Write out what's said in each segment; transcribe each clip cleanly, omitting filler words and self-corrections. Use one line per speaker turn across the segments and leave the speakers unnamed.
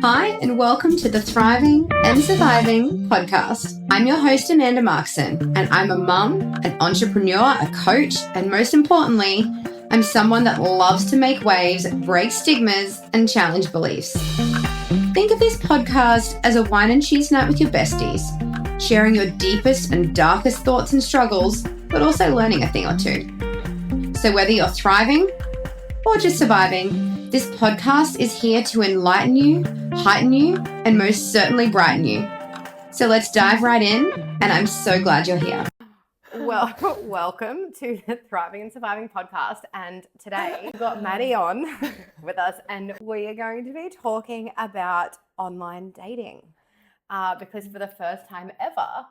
Hi, and welcome to the Thriving and Surviving podcast. I'm your host, Amanda Markson, and I'm a mum, an entrepreneur, a coach, and most importantly, I'm someone that loves to make waves, break stigmas, and challenge beliefs. Think of this podcast as a wine and cheese night with your besties, sharing your deepest and darkest thoughts and struggles, but also learning a thing or two. So whether you're thriving or just surviving, this podcast is here to enlighten you, heighten you, and most certainly brighten you. So let's dive right in, and I'm so glad you're here. Well, welcome to the Thriving and Surviving podcast. And today we've got Madi on with us, and we are going to be talking about online dating. Because for the first time ever,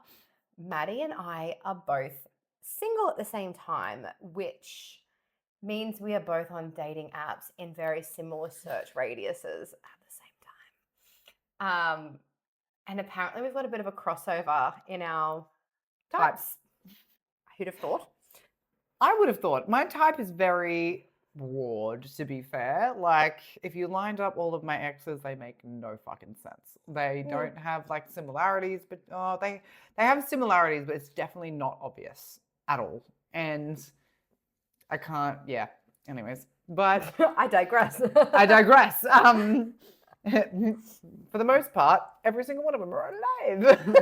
Madi and I are both single at the same time, which means we are both on dating apps in very similar search radiuses at the same time. And apparently we've got a bit of a crossover in our types. Who'd have thought?
I would have thought. My type is very broad, to be fair. Like, if you lined up all of my exes, they make no fucking sense. They don't have, like, similarities, but they have similarities, but it's definitely not obvious at all. And I can't, anyways. But
I digress.
I digress. For the most part, every single one of them are alive.
I thought you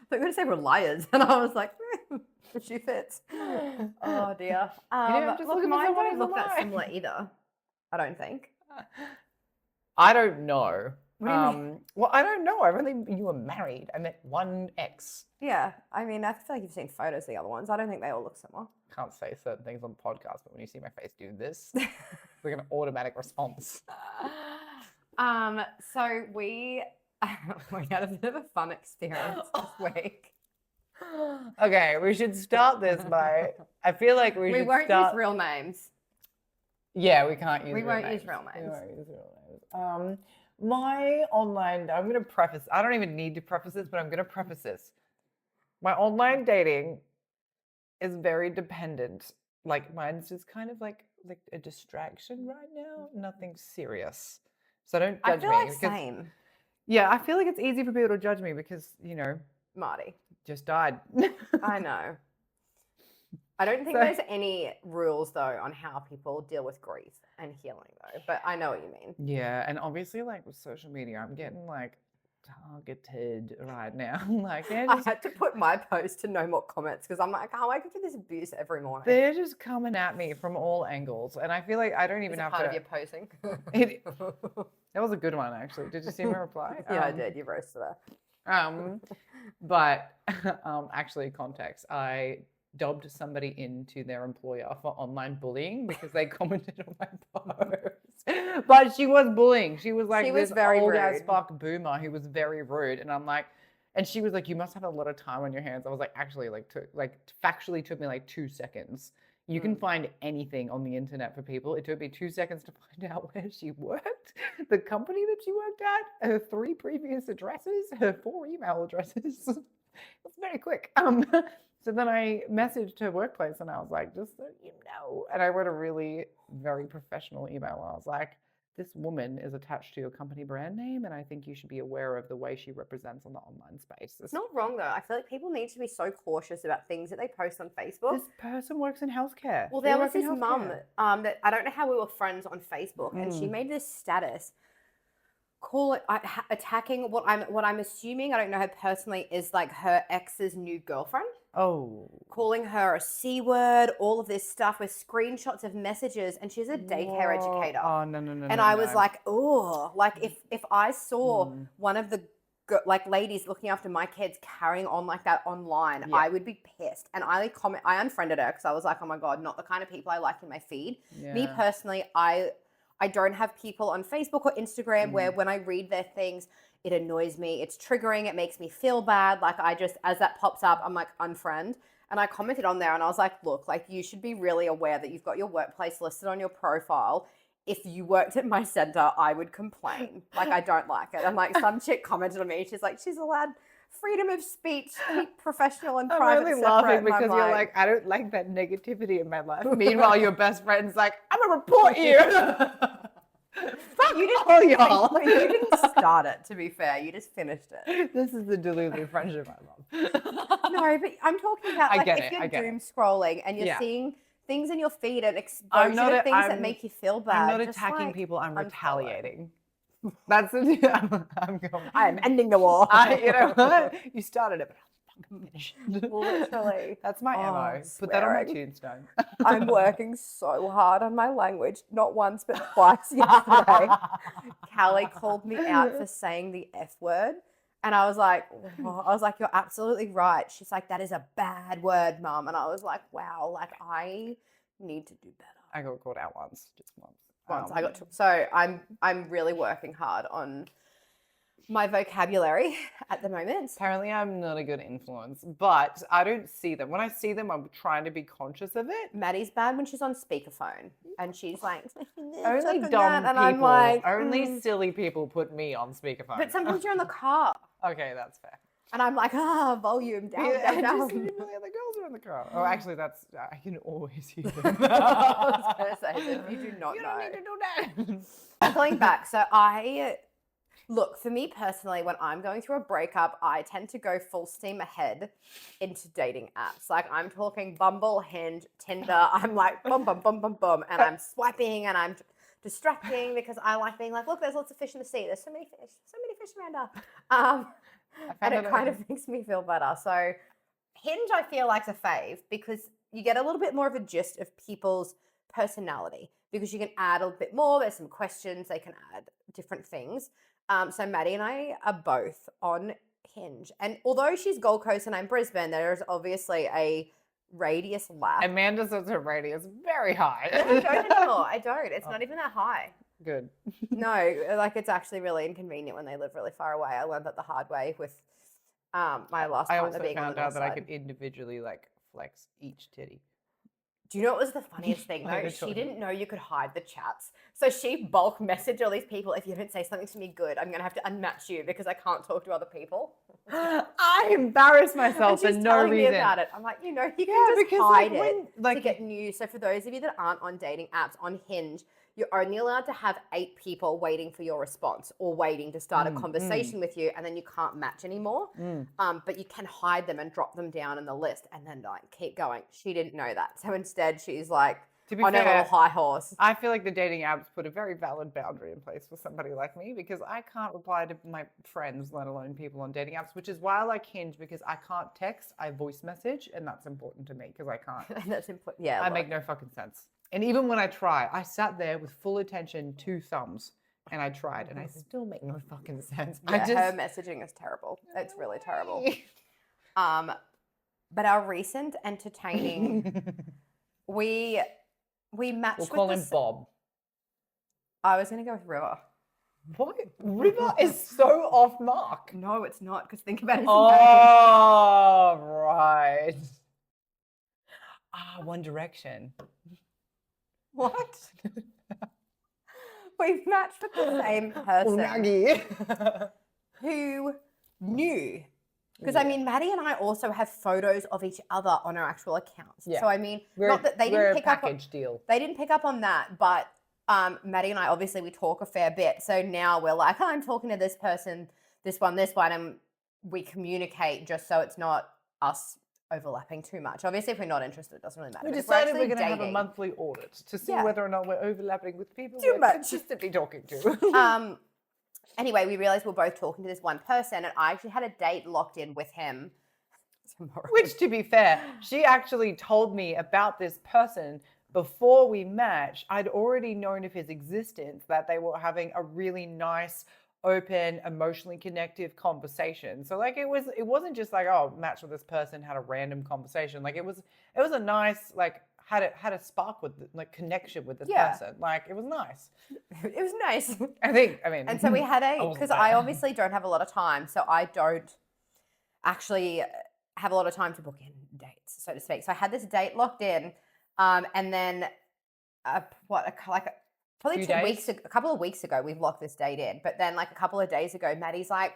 were going to say we're liars, and I was like, she fits. Oh dear. Look, mine don't look that similar either. I don't think.
I don't know.
What do you mean?
Well, I don't know. You were married. I met one ex.
Yeah, I mean, I feel like you've seen photos of the other ones. I don't think they all look similar.
Can't say certain things on podcasts, but when you see my face do this, it's like an automatic response.
So we had a bit of a fun experience this week.
Okay, we should start this by. I feel like we
won't use real names.
Yeah, we can't use.
We won't use real names.
We won't use real names. My online. I'm going to preface. I don't even need to preface this, but I'm going to preface this. My online dating is very dependent. Like, mine's just kind of like a distraction right now. Nothing serious. So don't judge me.
I feel like same.
Yeah, I feel like it's easy for people to judge me because,
Madi
just died.
I know. I don't think there's any rules, though, on how people deal with grief and healing, though. But I know what you mean.
Yeah, and obviously, like, with social media, I'm getting, like, targeted right now. Like,
I had to put my post to no more comments because I'm like, I can't wait for this abuse every morning.
They're just coming at me from all angles, and I feel like I don't even have
part
to.
of your posing.
That was a good one, actually. Did you see my reply?
Yeah, I did. You roasted her.
But actually, context. I dubbed somebody into their employer for online bullying because they commented on my post. But she was bullying. She was like this old as fuck boomer who was very rude. And I'm like, and she was like, you must have a lot of time on your hands. I was like, actually, factually took me like 2 seconds. You can find anything on the internet for people. It took me 2 seconds to find out where she worked, the company that she worked at, her 3 previous addresses, her 4 email addresses. It's very quick. So then I messaged her workplace and I was like, just so you know. And I wrote a really very professional email. I was like, this woman is attached to your company brand name, and I think you should be aware of the way she represents on the online space.
It's not wrong, though. I feel like people need to be so cautious about things that they post on Facebook.
This person works in healthcare.
Well, there was this mum that I don't know how we were friends on Facebook, and she made this status attacking what I'm assuming, I don't know her personally, is like her ex's new girlfriend.
Oh.
Calling her a C word, all of this stuff with screenshots of messages, and she's a daycare educator.
Oh, no.
And I was like, oh, like if I saw one of the ladies looking after my kids carrying on like that online, I would be pissed. And I unfriended her because I was like, oh my God, not the kind of people I like in my feed. Yeah. Me personally, I don't have people on Facebook or Instagram where when I read their things, it annoys me. It's triggering. It makes me feel bad. Like as that pops up, I'm like, unfriend. And I commented on there and I was like, look, like you should be really aware that you've got your workplace listed on your profile. If you worked at my center, I would complain. Like, I don't like it. And like some chick commented on me. She's like, she's allowed freedom of speech, keep professional and private.
I'm only laughing because you're like, I don't like that negativity in my life. Meanwhile, your best friend's like, I'm going to report you.
You
all y'all.
You didn't start it, to be fair. You just finished it.
This is the Delulu friendship I love.
No, but I'm talking about like if you're doom scrolling and you're seeing things in your feed and exposure to things that make you feel bad.
I'm not attacking people. I'm retaliating. That's I'm going.
I'm ending the war.
You know what? You started it, but I'll fucking finish it.
Literally.
That's my MO. Put that on my tombstone.
I'm working so hard on my language, not once but twice yesterday. Callie called me out for saying the F word. And I was like, you're absolutely right. She's like, that is a bad word, Mum. And I was like, wow, like I need to do better.
I got called out once, just once.
I got so I'm really working hard on my vocabulary at the moment.
Apparently I'm not a good influence, but I don't see them. When I see them, I'm trying to be conscious of it.
Maddie's bad when she's on speakerphone and she's like,
only dumb people, I'm like, only silly people put me on speakerphone.
But sometimes you're in the car.
Okay, that's fair.
And I'm like, volume down, down.
Just the other girls are in the car. Oh, actually, that's I can always hear them.
I was going to say, if you do not know.
You don't need to do
that. Pulling back, so look, for me personally, when I'm going through a breakup, I tend to go full steam ahead into dating apps. Like I'm talking Bumble, Hinge, Tinder. I'm like, boom, boom, boom, boom, boom. And I'm swiping and I'm distracting because I like being like, look, there's lots of fish in the sea. There's so many fish, Amanda. And it kind of makes me feel better. So Hinge, I feel like, is a fave because you get a little bit more of a gist of people's personality because you can add a little bit more. There's some questions. They can add different things. So Maddie and I are both on Hinge. And although she's Gold Coast and I'm Brisbane, there is obviously a radius lap.
Amanda says her radius very high.
No, I don't anymore. I don't. It's not even that high.
Good.
No, like it's actually really inconvenient when they live really far away. I learned that the hard way with my last partner being on the north side.
I also found out that I could individually like flex each titty.
Do you know what was the funniest thing though? She didn't know you could hide the chats. So she bulk messaged all these people, if you don't say something to me good, I'm going to have to unmatch you because I can't talk to other people.
I embarrassed myself for no reason.
Me about it. I'm like, you can just hide it to get news. So for those of you that aren't on dating apps, on Hinge, you're only allowed to have 8 people waiting for your response or waiting to start a conversation with you, and then you can't match anymore. But you can hide them and drop them down in the list and then like keep going. She didn't know that. So instead she's like on a little high horse.
I feel like the dating apps put a very valid boundary in place for somebody like me because I can't reply to my friends, let alone people on dating apps, which is why I like Hinge because I can't text, I voice message, and that's important to me because I can't.
That's important. Yeah.
I make no fucking sense. And even when I try, I sat there with full attention, 2 thumbs, and I tried, and I still make no fucking sense.
Yeah, her messaging is terrible. It's really terrible. But our recent entertaining, we matched.
We'll call him Bob.
I was going to go with River.
What? River is so off mark.
No, it's not, because think about it.
Oh, right. One Direction.
What? We've matched with the same person who knew. Because I mean, Maddie and I also have photos of each other on our actual accounts. Yeah. So I mean, not that they didn't pick up on deal. They didn't pick up on that, but Maddie and I obviously we talk a fair bit. So now we're like, I'm talking to this person, this one, and we communicate just so it's not us overlapping too much. Obviously, if we're not interested, it doesn't really matter.
We decided we're going to have a monthly audit to see whether or not we're overlapping with people we're consistently talking to.
Anyway, we realized we're both talking to this one person, and I actually had a date locked in with him tomorrow.
Which, to be fair, she actually told me about this person before we matched. I'd already known of his existence, that they were having a really nice, open, emotionally connective conversation. So like it wasn't just like, oh, match with this person, had a random conversation. Like it was a nice, like had a spark with like connection with this person. Like it was nice.
It was nice.
I mean. And
so we had because I obviously don't have a lot of time, so I don't actually have a lot of time to book in dates, so to speak. So I had this date locked in, and then probably a couple of weeks ago, we've locked this date in. But then like a couple of days ago, Maddie's like,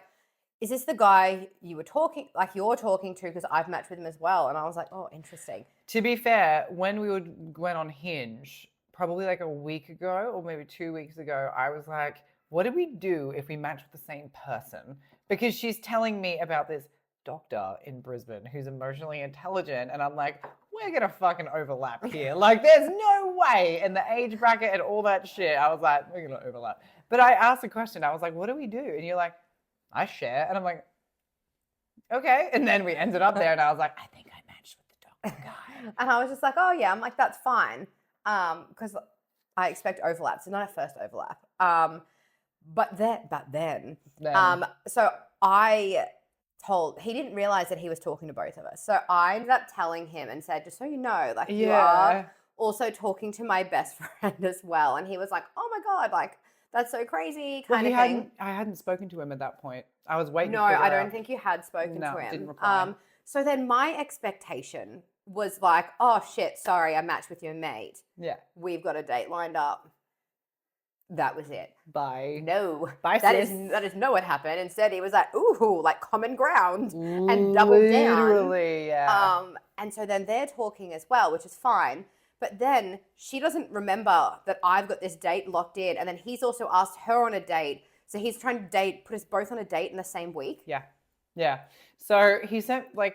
is this the guy you're talking to? Because I've matched with him as well. And I was like, oh, interesting.
To be fair, when we went on Hinge, probably like a week ago or maybe 2 weeks ago, I was like, what do we do if we match with the same person? Because she's telling me about this doctor in Brisbane who's emotionally intelligent. And I'm like, we're going to fucking overlap here. Like, there's no way. And the age bracket and all that shit, I was like, we're going to overlap. But I asked the question. I was like, what do we do? And you're like, I share. And I'm like, okay. And then we ended up there and I was like, I think I matched with the doctor guy.
And I was just like, oh yeah, I'm like, that's fine. Because I expect overlap. So not a first overlap. But then, so I told, he didn't realize that he was talking to both of us. So I ended up telling him and said, just so you know, like you are also talking to my best friend as well. And he was like, oh my God, like that's so crazy kind of thing.
I hadn't spoken to him at that point. I was waiting.
No, I don't think you had spoken to him.
Didn't reply.
So then my expectation was like, oh shit, sorry, I matched with your mate.
Yeah.
We've got a date lined up. That was it.
Bye.
No.
Bye,
that
sis.
is not what happened. Instead, he was like, ooh, like common ground and doubled down.
Literally, yeah.
And so then they're talking as well, which is fine. But then she doesn't remember that I've got this date locked in. And then he's also asked her on a date. So he's trying to put us both on a date in the same week.
Yeah. Yeah. So he sent me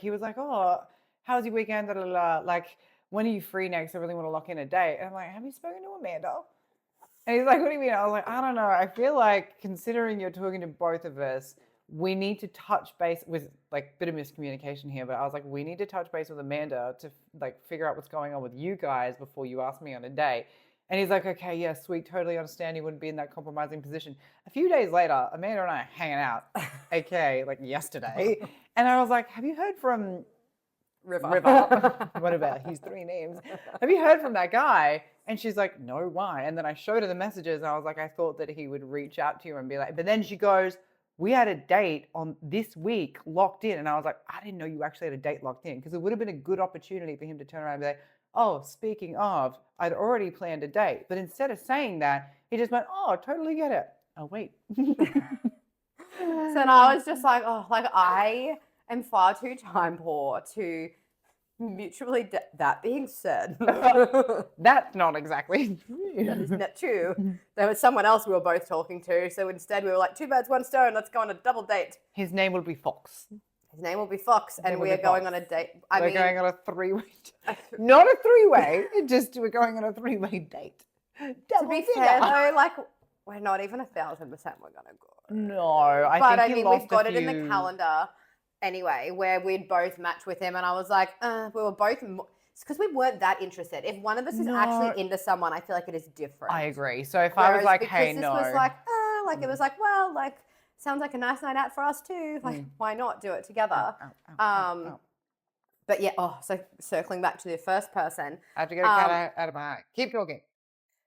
he was like, oh, how's your weekend? Da, da, da. Like, when are you free next? I really want to lock in a date. And I'm like, have you spoken to Amanda? And he's like, what do you mean? I was like, I don't know. I feel like considering you're talking to both of us, we need to touch base with like a bit of miscommunication here, but I was like, we need to touch base with Amanda to like figure out what's going on with you guys before you ask me on a date. And he's like, okay, yeah, sweet, totally understand you wouldn't be in that compromising position. A few days later, Amanda and I are hanging out, aka like yesterday. And I was like, have you heard from River? Whatever, he's 3 names. Have you heard from that guy? And she's like, no, why? And then I showed her the messages and I was like, I thought that he would reach out to you and be like, but then she goes, we had a date on this week locked in. And I was like, I didn't know you actually had a date locked in, because it would have been a good opportunity for him to turn around and be like, oh, speaking of, I'd already planned a date. But instead of saying that, he just went, oh, totally get it. Oh, wait.
So then I was just like, oh, like I am far too time poor to mutually, that being said.
That's not exactly true.
That is not true. There was someone else we were both talking to. So instead we were like, 2 birds, 1 stone. Let's go on a double date.
His name will be Fox.
His name will be Fox, and we are going on a date.
We're going on a 3-way not a 3-way, we're going on a 3-way date.
To be fair though, like we're not even 1,000% we're gonna go.
No, I think
we've got it in the calendar anyway, where we'd both match with him, and I was like, we were both, because we weren't that interested. If one of us is actually into someone, I feel like it is different.
I agree. So if I was like, hey,
this
no.
was like, it was like, well, like, sounds like a nice night out for us too. Like, why not do it together? But yeah, so circling back to the first person.
I have to get a cat out of my eye. Keep talking.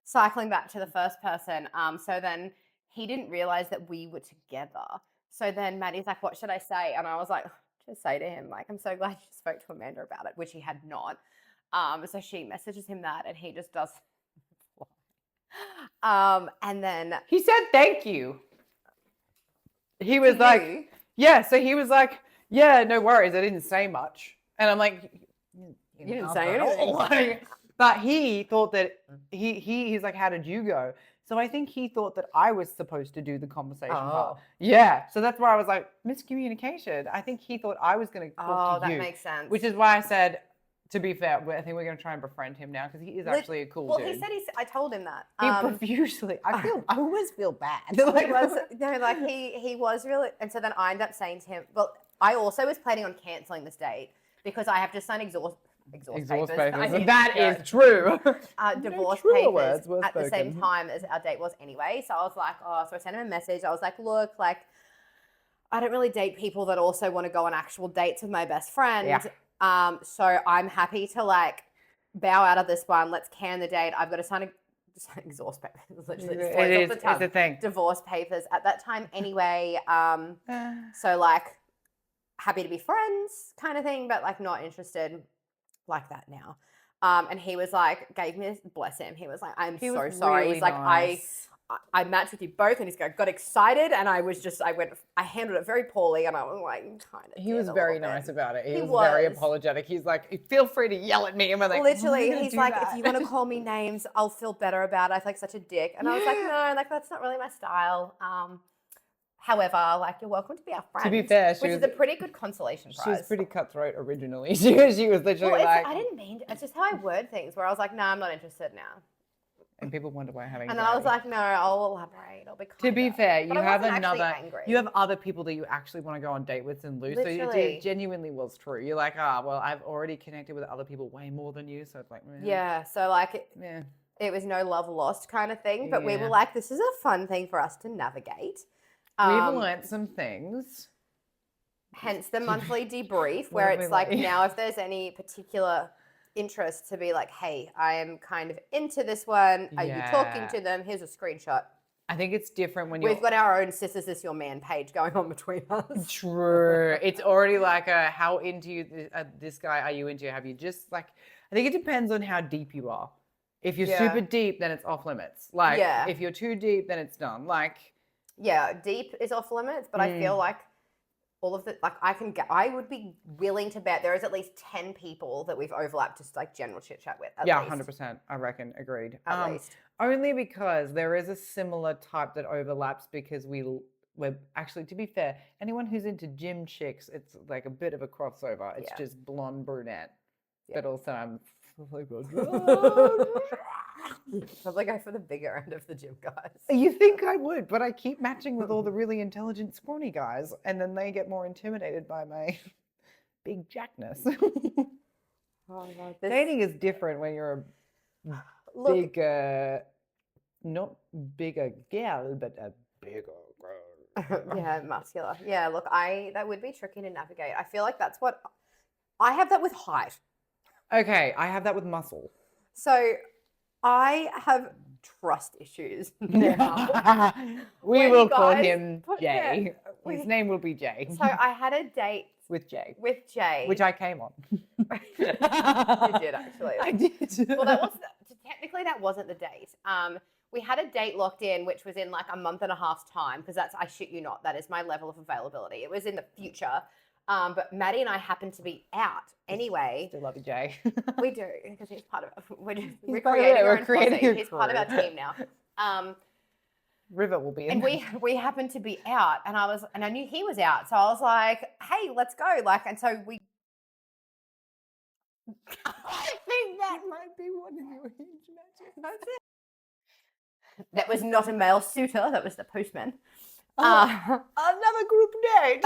Cycling back to the first person. So then he didn't realize that we were together. So then Maddie's like, what should I say? And I was like, just say to him, like, I'm so glad you spoke to Amanda about it, which he had not. So she messages him that, and he just does. And then
he said, thank you. He was like, yeah. So he was like, yeah, no worries. I didn't say much. And I'm like,
you didn't say anything.
But he thought that he's like, how did you go? So I think he thought that I was supposed to do the conversation part. Yeah. So that's why I was like, miscommunication. I think he thought I was going to talk to you.
That makes sense.
Which is why I said, to be fair, I think we're going to try and befriend him now, because he is actually a cool dude.
Well, he said I told him that.
He profusely. I always feel bad.
He was really, and so then I ended up saying to him, well, I also was planning on cancelling this date because I have to sign exhaust papers.
That is true.
Divorce papers at the same time as our date was anyway. So I was like, so I sent him a message. I was like, look, like, I don't really date people that also want to go on actual dates with my best friend. Yeah. So I'm happy to like bow out of this one. Let's can the date. I've got to sign exhaust papers. Literally,
it's the thing.
Divorce papers at that time anyway. So like happy to be friends kind of thing, but like not interested like that now. And he was like, gave me, bless him. He was like, I'm so sorry.
Really
He's like,
nice.
I matched with you both, and he's got excited, and I handled it very poorly, and I was like, kind of.
He was very nice about it. He was very apologetic. He's like, feel free to yell at me. And we're like,
literally, he's like, if you want to call me names, I'll feel better about it. I feel like such a dick. And I was like, no, like that's not really my style. However, like you're welcome to be our friend.
To be fair,
which is a pretty good consolation prize.
She was pretty cutthroat originally. She was literally like,
I didn't mean to, it's just how I word things. Where I was like, no, I'm not interested now.
and people wonder why having.
And then I was like, no, I'll elaborate. I'll be kind.
To be fair,
you
have other people that you actually want to go on date with and lose.
Literally.
So it genuinely was true. You're like, well, I've already connected with other people way more than you. So it's like,
yeah. So like, it was no love lost kind of thing. But we were like, this is a fun thing for us to navigate.
We've learnt some things.
Hence the monthly debrief, where it's like now if there's any particular interest to be like, hey, I am kind of into this one. Are you talking to them? Here's a screenshot.
I think it's different when
we've got our own Sis Is This Your Man page going on between us.
True. It's already like how into you, this guy are you into? Have you just like, I think it depends on how deep you are. If you're super deep, then it's off limits. Like if you're too deep, then it's done. Like,
yeah, deep is off limits, but I feel like all of the, like I would be willing to bet there is at least 10 people that we've overlapped just like general chit chat with. At least.
100%. I reckon. Agreed.
At least.
Only because there is a similar type that overlaps because we're actually, to be fair, anyone who's into gym chicks, it's like a bit of a crossover. It's just blonde brunette. But also I'm like,
probably go for the bigger end of the gym guys.
You think I would, but I keep matching with all the really intelligent, scrawny guys, and then they get more intimidated by my big jackness. Dating is different when you're a big, not bigger gal, but a bigger girl.
Yeah, muscular. Yeah, look, that would be tricky to navigate. I feel like that's what I have that with height.
Okay, I have that with muscle.
So I have trust issues now.
We will call him Jay. His name will be Jay.
So I had a date
with Jay.
Which
I came on.
You did actually.
I did.
Well, technically that wasn't the date. We had a date locked in, which was in like a month and a half's time, because I shit you not, that is my level of availability. It was in the future. But Maddie and I happened to be out anyway.
Still love you, Jay.
We do, because he's part of. We're creating. He's part of our team now.
River will be in.
And we happened to be out, and I knew he was out, so I was like, "Hey, let's go!" Like, and so we.
I think that might be one of your huge matches.
That's it. That was not a male suitor. That was the postman.
Another group date.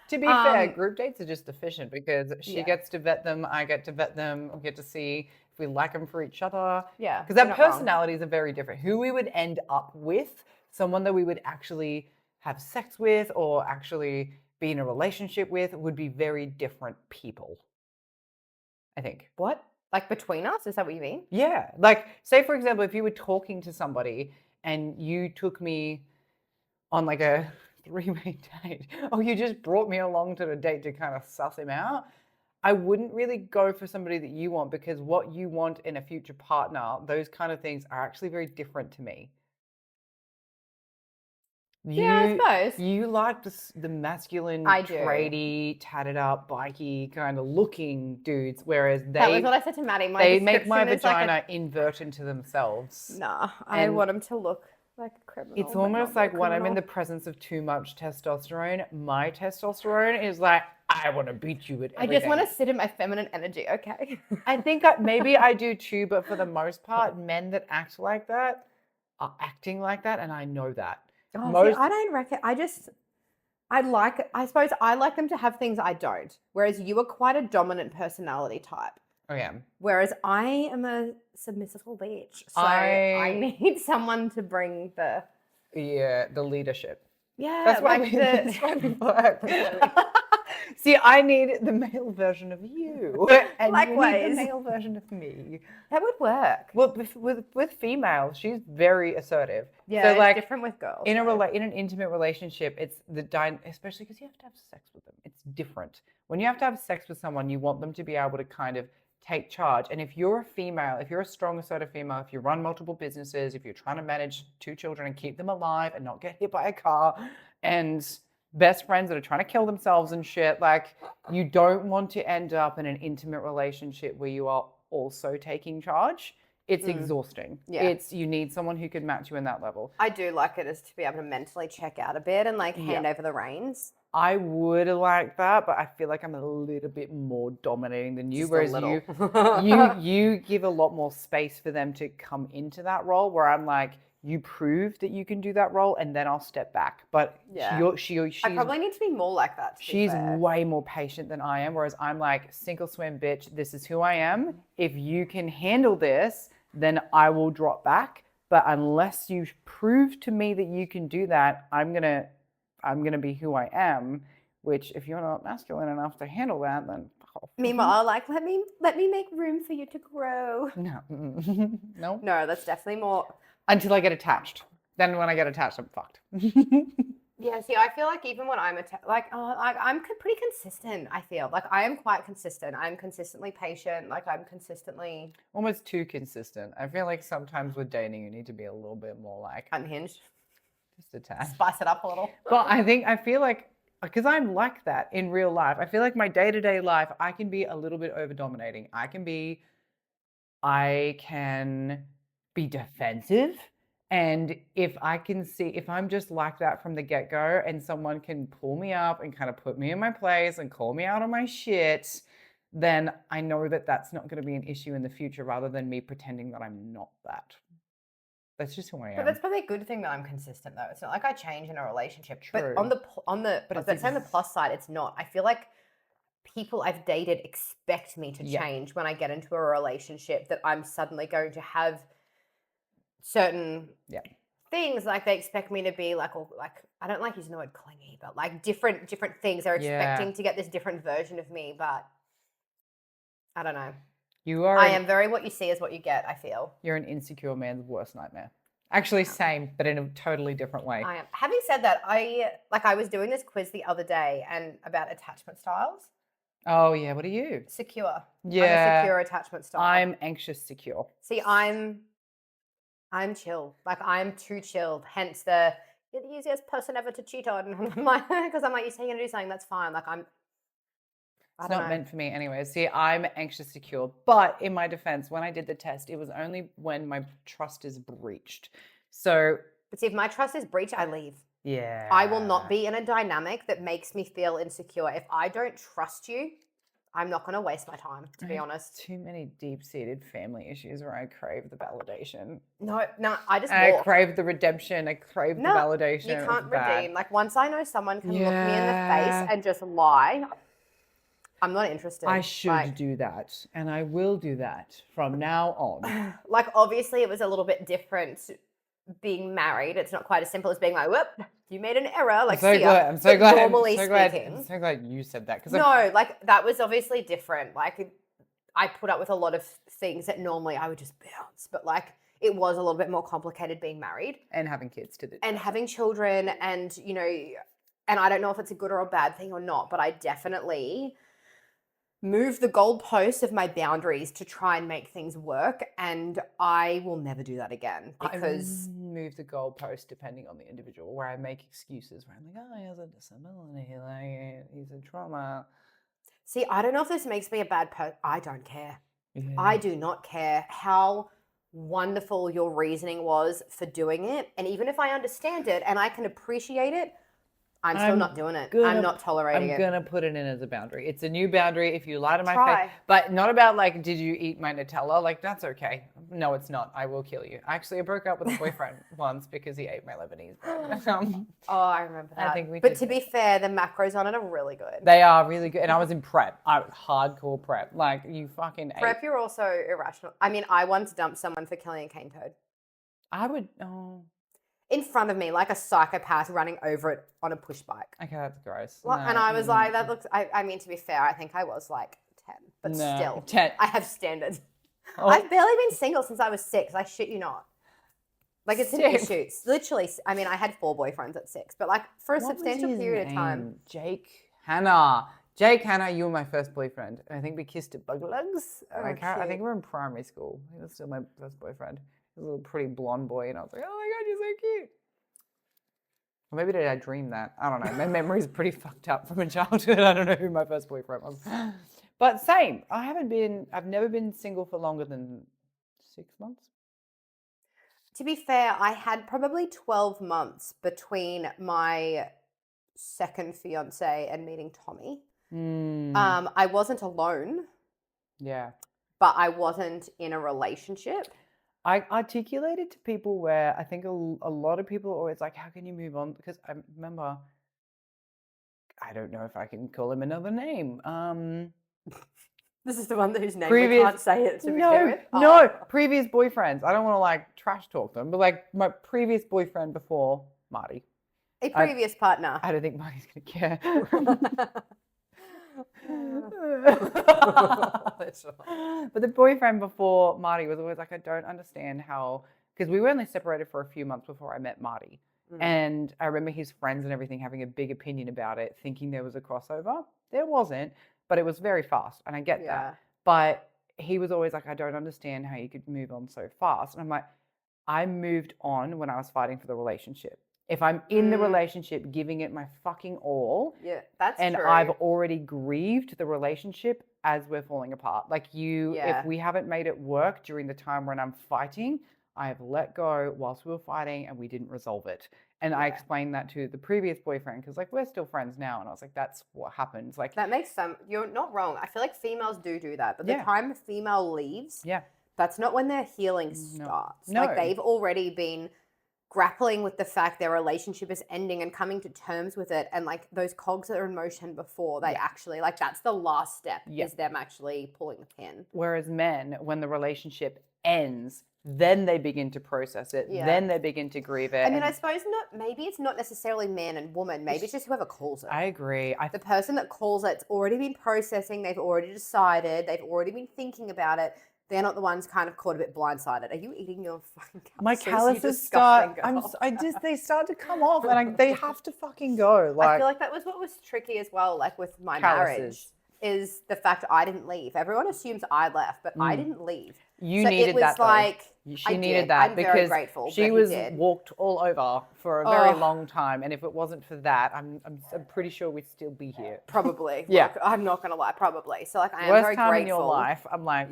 To be fair, group dates are just efficient because she gets to vet them, I get to vet them, we get to see if we like them for each other.
Yeah.
Because our personalities are very different. Who we would end up with, someone that we would actually have sex with or actually be in a relationship with, would be very different people. I think.
What? Like between us? Is that what you mean?
Yeah. Like, say, for example, if you were talking to somebody and you took me on like a 3-way date, or you just brought me along to the date to kind of suss him out, I wouldn't really go for somebody that you want, because what you want in a future partner, those kind of things are actually very different to me.
Yeah, I suppose.
You like the masculine, tradie, tatted up, bikey kind of looking dudes, whereas
that was what I said to Maddie.
They make my vagina invert into themselves.
Nah, I want them to look like a criminal.
It's almost like when I'm in the presence of too much testosterone, my testosterone is like, I want to beat you with everything.
I just want to sit in my feminine energy, okay?
I think maybe I do too, but for the most part, men that act like that are acting like that, and I know that.
Oh, see, I don't reckon. I suppose I like them to have things I don't. Whereas you are quite a dominant personality type.
I am.
Whereas I am a submissive little bitch. So I need someone to bring the
leadership.
Yeah,
that's why we work. See, I need the male version of you, and
likewise,
you need the male version of me.
That would work.
Well, with females, she's very assertive.
Yeah,
so,
it's
like,
different with girls.
In an intimate relationship, it's especially because you have to have sex with them. It's different. When you have to have sex with someone, you want them to be able to kind of take charge. And if you're a female, if you're a strong, assertive female, if you run multiple businesses, if you're trying to manage 2 children and keep them alive and not get hit by a car, and best friends that are trying to kill themselves and shit, like, you don't want to end up in an intimate relationship where you are also taking charge. It's exhausting.
Yeah.
You need someone who can match you in that level.
I do like it as to be able to mentally check out a bit and like hand over the reins.
I would like that, but I feel like I'm a little bit more dominating than you.
Just a
whereas
little.
you give a lot more space for them to come into that role, where I'm like, you prove that you can do that role, and then I'll step back. But she's,
I probably need to be more like that.
She's way more patient than I am, whereas I'm like, sink or swim, bitch. This is who I am. If you can handle this, then I will drop back. But unless you prove to me that you can do that, I'm gonna be who I am. Which, if you're not masculine enough to handle that, then
meanwhile, like, let me make room for you to grow.
No, no,
No, that's definitely more.
Until I get attached. Then when I get attached, I'm fucked.
Yeah, see, I feel like even when I'm I'm pretty consistent. I feel like I am quite consistent. I'm consistently patient. Like, I'm consistently
Almost too consistent. I feel like sometimes with dating, you need to be a little bit more like
unhinged.
just a tad.
Spice it up a little.
But I feel like, because I'm like that in real life, I feel like my day-to-day life, I can be a little bit over-dominating. I can be defensive. And if I'm just like that from the get-go, and someone can pull me up and kind of put me in my place and call me out on my shit, then I know that that's not going to be an issue in the future, rather than me pretending that I'm not that. That's just who I am.
But that's probably a good thing that I'm consistent, though. It's not like I change in a relationship.
True.
But on the plus side, it's not. I feel like people I've dated expect me to change when I get into a relationship, that I'm suddenly going to have certain things. Like, they expect me to be like, or like, I don't like using the word clingy, but like different things. They're expecting to get this different version of me, but I don't know. I am very what you see is what you get, I feel.
You're an insecure man's worst nightmare. Actually, same, but in a totally different way.
I am. Having said that, I was doing this quiz the other day and about attachment styles.
Oh, yeah. What are you?
Secure.
Yeah.
I'm a secure attachment style.
I'm anxious secure.
See, I'm chill. Like, I'm too chilled. Hence you're the easiest person ever to cheat on. And I'm like, because I'm like, you say you're going to do something, that's fine. Like,
It's not meant for me anyway. See, I'm anxious secure. But in my defense, when I did the test, it was only when my trust is breached. So.
But see, if my trust is breached, I leave.
Yeah.
I will not be in a dynamic that makes me feel insecure. If I don't trust you, I'm not going to waste my time, to be honest.
Too many deep-seated family issues where I crave the validation.
No, I just
I
walk.
crave the redemption. I crave the validation.
You can't
It's bad.
redeem. Like, once I know someone can look me in the face and just lie, I'm not interested.
I should do that, and I will do that from now on.
Like, obviously, it was a little bit different being married. It's not quite as simple as being like, whoop, you made an error. Like,
I'm so glad.
Normally
speaking. I'm so glad you said that.
No, like, that was obviously different. Like, I put up with a lot of things that normally I would just bounce, but like, it was a little bit more complicated being married.
And having kids to do.
And having children, and, you know, and I don't know if it's a good or a bad thing or not, but I definitely move the goalposts of my boundaries to try and make things work, and I will never do that again, because
I move the goalpost depending on the individual, where I make excuses where I'm like, oh, he has a disability, like, he's a trauma.
See, I don't know if this makes me a bad person. I don't care.
Yeah.
I do not care how wonderful your reasoning was for doing it, and even if I understand it and I can appreciate it, I'm still not doing it. I'm not tolerating it.
I'm going to put it in as a boundary. It's a new boundary. If you lie to my face, but not about like, did you eat my Nutella? Like, that's okay. No, it's not. I will kill you. Actually, I broke up with a boyfriend once because he ate my Lebanese bread.
Oh, I remember that.
I think
but to be fair, the macros on it are really good.
They are really good. And I was in prep. I was hardcore prep. Like, you fucking
prep,
ate.
You're also irrational. I mean, I once dumped someone for killing a cane toad.
I would,
in front of me, like a psychopath running over it on a push bike.
Okay, that's gross.
Well, and I was like, that looks, I mean, to be fair, I think I was like 10, but still,
10.
I have standards.
Oh.
I've barely been single since I was 6. I shit you not. Like, it's an issue. Literally, I mean, I had 4 boyfriends at 6, but like for a substantial period of time.
Jake? Hannah. Jake, Hannah, you were my first boyfriend. And I think we kissed at Buglugs. And I
cute.
think we were in primary school. He was still my first boyfriend. He was a little pretty blonde boy. And I was like, oh my God, you're so cute. Or maybe did I dream that? I don't know. My memory's pretty fucked up from a childhood. I don't know who my first boyfriend was. But same. I've never been single for longer than 6 months.
To be fair, I had probably 12 months between my second fiance and meeting Tommy. I wasn't alone,
Yeah.
but I wasn't in a relationship.
I articulated to people where I think a lot of people are always like, how can you move on? Because I remember, I don't know if I can call him another name.
This is the one whose name we can't say it to begin with.
No, previous boyfriends. I don't want to like trash talk them, but like my previous boyfriend before Marty.
A previous partner.
I don't think Marty's going to care. But the boyfriend before Marty was always like, I don't understand how, because we were only separated for a few months before I met Marty. And I remember his friends and everything having a big opinion about it, thinking there was a crossover. There wasn't, but it was very fast. And I get that. But he was always like, I don't understand how you could move on so fast. And I'm like, I moved on when I was fighting for the relationship. If I'm in the relationship, giving it my fucking all,
that's
and
true.
I've already grieved the relationship as we're falling apart. Like if we haven't made it work during the time when I'm fighting, I have let go whilst we were fighting and we didn't resolve it. And I explained that to the previous boyfriend because like we're still friends now, and I was like, that's what happens. Like
that makes you're not wrong. I feel like females do that, but the time a female leaves, that's not when their healing starts.
No.
Like they've already been grappling with the fact their relationship is ending and coming to terms with it, and like those cogs are in motion before they actually like that's the last step is them actually pulling the pin.
Whereas men, when the relationship ends, then they begin to process it, then they begin to grieve it.
I mean, I suppose maybe it's not necessarily man and woman, maybe it's just whoever calls it.
I agree.
The person that calls it's already been processing, they've already decided, they've already been thinking about it. They're not the ones kind of caught a bit blindsided. Are you eating your fucking calluses?
My calluses they start to come off, and they have to fucking go. Like,
I feel like that was what was tricky as well, like with my marriage, is the fact I didn't leave. Everyone assumes I left, but I didn't leave.
You needed that, though. She needed that because
very grateful
she was walked all over for a very long time, and if it wasn't for that, I'm pretty sure we'd still be here.
Probably.
Yeah.
Look, I'm not gonna lie. Probably. So like I am
Worst
very
time
grateful.
in your life. I'm like,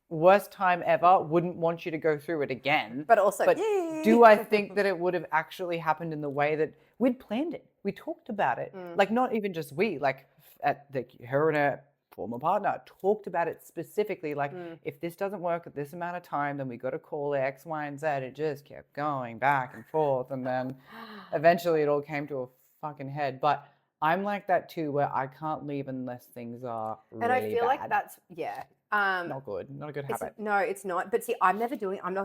worst time ever. Wouldn't want you to go through it again.
But also,
do I think that it would have actually happened in the way that we'd planned it? We talked about it. Like not even just we, like her and her former partner talked about it specifically. Like if this doesn't work at this amount of time, then we got to call X, Y, and Z. It just kept going back and forth, and then eventually it all came to a fucking head. But I'm like that too, where I can't leave unless things are really bad.
And I feel like that's
not good. Not a good habit.
No, it's not. But see, I'm not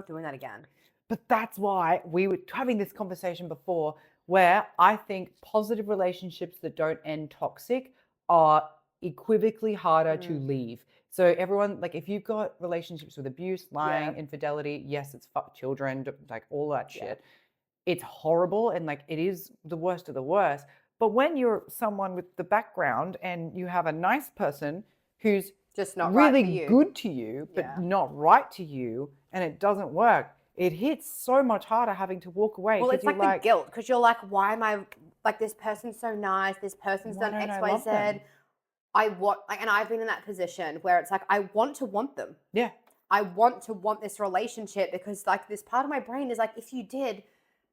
doing that again.
But that's why we were having this conversation before, where I think positive relationships that don't end toxic are equivocally harder to leave. So everyone, like if you've got relationships with abuse, lying, infidelity, yes, it's children, like all that shit. It's horrible, and like it is the worst of the worst. But when you're someone with the background and you have a nice person who's
just not
really
right for you.
good to you, but not right to you, and it doesn't work, it hits so much harder having to walk away.
Well, it's like the guilt, because you're like, why am I, like this person's so nice, this person's done X, Y, Z. And I've been in that position where it's like, I want to want them.
Yeah.
I want to want this relationship because like this part of my brain is like, if you did,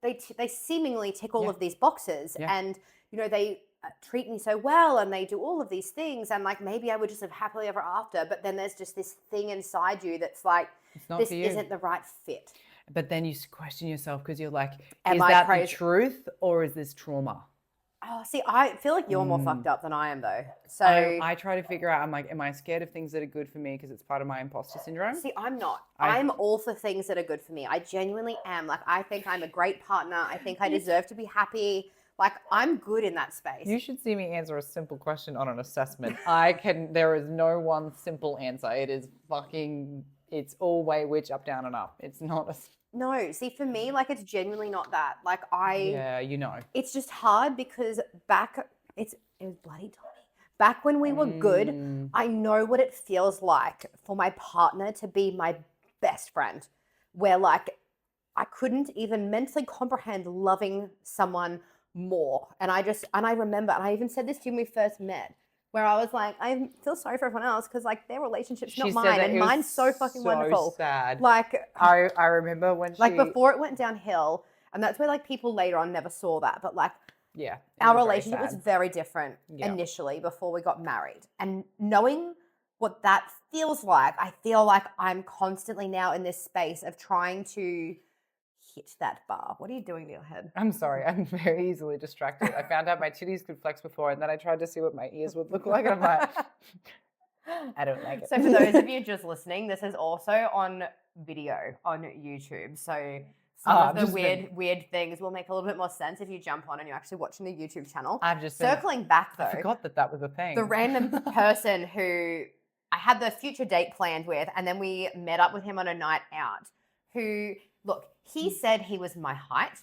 they seemingly tick all of these boxes and, you know, they treat me so well and they do all of these things, and like maybe I would just live happily ever after, but then there's just this thing inside you that's like, this isn't the right fit.
But then you question yourself because you're like, is that the truth or is this trauma?
Oh, see, I feel like you're more fucked up than I am though. So
I try to figure out, I'm like, am I scared of things that are good for me because it's part of my imposter syndrome?
See, I'm not. I'm all for things that are good for me. I genuinely am. Like, I think I'm a great partner. I think I deserve to be happy. Like, I'm good in that space.
You should see me answer a simple question on an assessment. There is no one simple answer. It is it's all way which up, down, and up. It's not a...
No, see, for me, like, it's genuinely not that. Like,
Yeah, you know.
It's just hard because it was bloody Tommy. back when we were good, I know what it feels like for my partner to be my best friend, where like I couldn't even mentally comprehend loving someone more. And I remember, and I even said this to you when we first met, where I was like, I feel sorry for everyone else because like their relationship's not mine, and mine's so fucking wonderful.
Sad.
Like
I remember when
like before it went downhill, and that's where like people later on never saw that, but like our relationship was very different initially before we got married. And knowing what that feels like, I feel like I'm constantly now in this space of trying to hit that bar. What are you doing to your head?
I'm sorry, I'm very easily distracted. I found out my titties could flex before, and then I tried to see what my ears would look like, and I'm like, I don't like it.
So for those of you just listening, this is also on video on YouTube. So some of the weird things will make a little bit more sense if you jump on and you're actually watching the YouTube channel.
I've just
circling back though.
I forgot that was a thing.
The random person who I had the future date planned with, and then we met up with him on a night out, who, look, he said he was my height.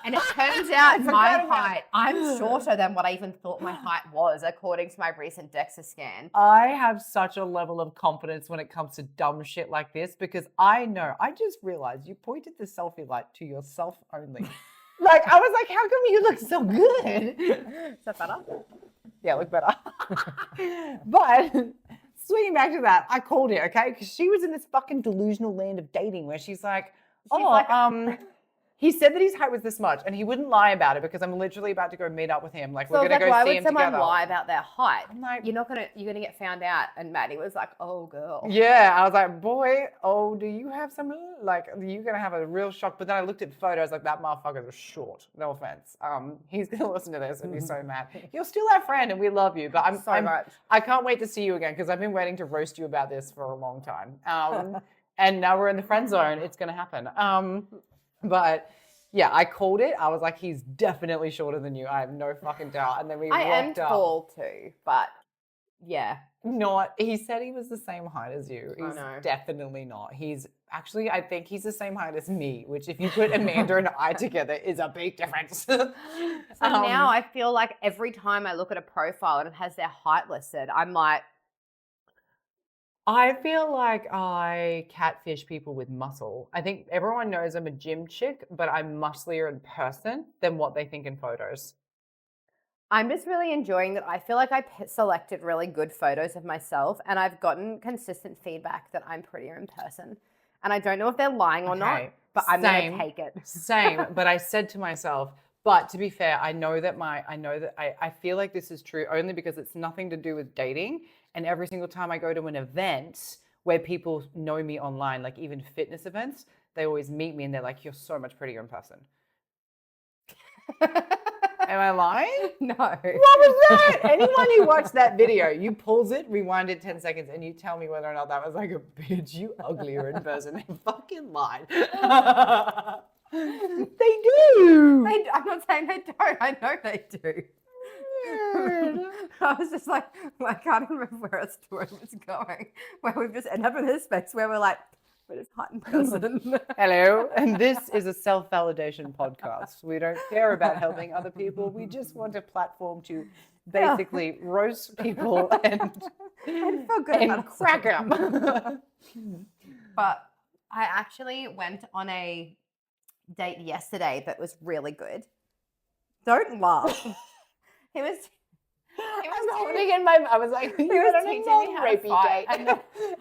And it turns out my height, I'm shorter than what I even thought my height was, according to my recent DEXA scan.
I have such a level of confidence when it comes to dumb shit like this, because I know, I just realized you pointed the selfie light to yourself only. Like, I was like, how come you look so good?
Is that better?
Yeah, look better. But swinging back to that, I called it, okay? Because she was in this fucking delusional land of dating where she's like, he said that his height was this much, and he wouldn't lie about it because I'm literally about to go meet up with him. Like, we're gonna go see him together.
Why would someone lie about their height?
I'm like,
you're gonna get found out. And Maddie was like, oh girl.
Yeah, I was like, boy, do you have some, like, you're gonna have a real shock. But then I looked at the photos, like, that motherfucker was short. No offense. He's gonna listen to this and be so mad. You're still our friend, and we love you. But I can't wait to see you again because I've been waiting to roast you about this for a long time. And now we're in the friend zone. It's gonna happen. But yeah, I called it. I was like, he's definitely shorter than you. I have no fucking doubt. And then we walked up. I am
tall too, but yeah.
He said he was the same height as you. He's definitely not. I think he's the same height as me, which if you put Amanda and I together is a big difference.
So now I feel like every time I look at a profile and it has their height listed, I'm like,
I feel like I catfish people with muscle. I think everyone knows I'm a gym chick, but I'm musclier in person than what they think in photos.
I'm just really enjoying that. I feel like I selected really good photos of myself, and I've gotten consistent feedback that I'm prettier in person. And I don't know if they're lying or not, but I'm going to take it.
Same, but I said to myself, but to be fair, I feel like this is true only because it's nothing to do with dating. And every single time I go to an event where people know me online, like even fitness events, they always meet me and they're like, you're so much prettier in person. Am I lying?
No.
What was that? Anyone who watched that video, you pause it, rewind it 10 seconds, and you tell me whether or not that was like a bitch, you uglier in person. They fucking lied. They do.
I'm not saying they don't. I know they do. I was just like, I can't remember where our story was going, where we've just ended up in this space where we're like, we're just hot in person.
Hello, and this is a self-validation podcast. We don't care about helping other people. We just want a platform to basically roast people and
feel good
and crack up.
But I actually went on a date yesterday that was really good. Don't laugh. He was
holding in my. I was like, he was teaching me how to fight.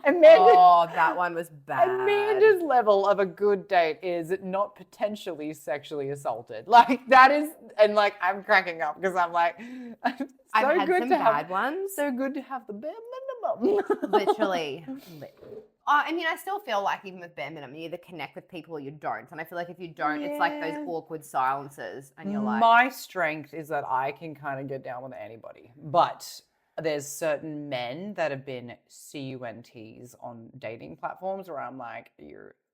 Oh, that one was bad.
Amanda's level of a good date is not potentially sexually assaulted. Like that is, and like I'm cracking up because I'm like,
I've had some bad ones.
So good to have the bare minimum.
Literally. I mean, I still feel like even with bare minimum, you either connect with people or you don't. And I feel like if you don't, it's like those awkward silences. And you're like...
My strength is that I can kind of get down with anybody. But there's certain men that have been CUNTs on dating platforms where I'm like,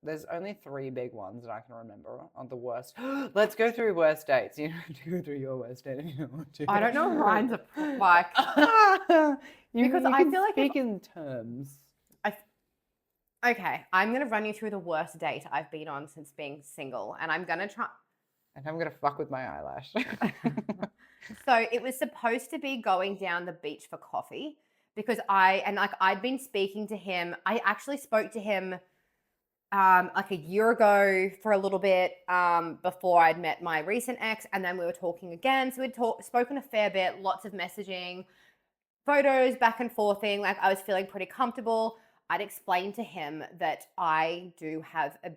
there's only 3 big ones that I can remember on the worst. Let's go through worst dates. You don't have to go through your worst date if you don't want to.
I don't know mine to like...
because I feel like... Speak in terms...
Okay, I'm going to run you through the worst date I've been on since being single, and I'm going to try...
And I'm going to fuck with my eyelash.
So it was supposed to be going down the beach for coffee because I'd been speaking to him. I actually spoke to him like a year ago for a little bit before I'd met my recent ex, and then we were talking again. So we'd spoken a fair bit, lots of messaging, photos back and forthing. Like I was feeling pretty comfortable. I'd explained to him that I do have a